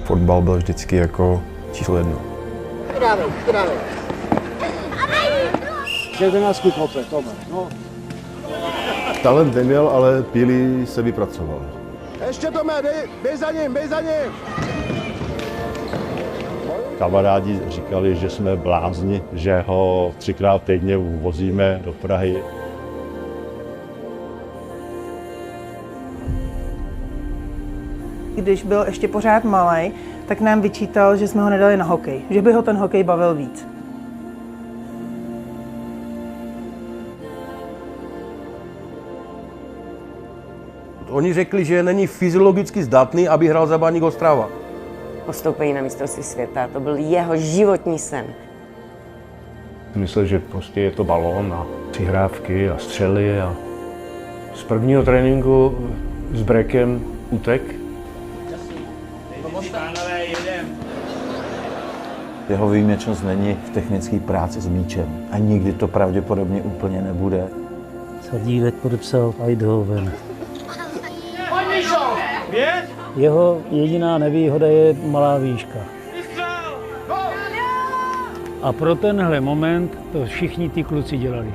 Fotbal byl vždycky jako číslo 1. Dávej. 11 kopce, Tome, no. Talent neměl, ale pílí se vypracoval. Ještě Tome, běž za ním. Kamarádi říkali, že jsme blázni, že ho 3krát týdně vozíme do Prahy. Když byl ještě pořád malej, tak nám vyčítal, že jsme ho nedali na hokej, že by ho ten hokej bavil víc. Oni řekli, že není fyziologicky zdatný, aby hrál za Baník Ostrava. Postoupení na mistrovství světa, to byl jeho životní sen. Myslel, že prostě je to balón a přihrávky a střely a z prvního tréninku s brekem utek. Jeho výjimečnost není v technické práci s míčem a nikdy to pravděpodobně úplně nebude. Sadílek podepsal Eindhoven. Jeho jediná nevýhoda je malá výška. A pro tenhle moment to všichni ty kluci dělali.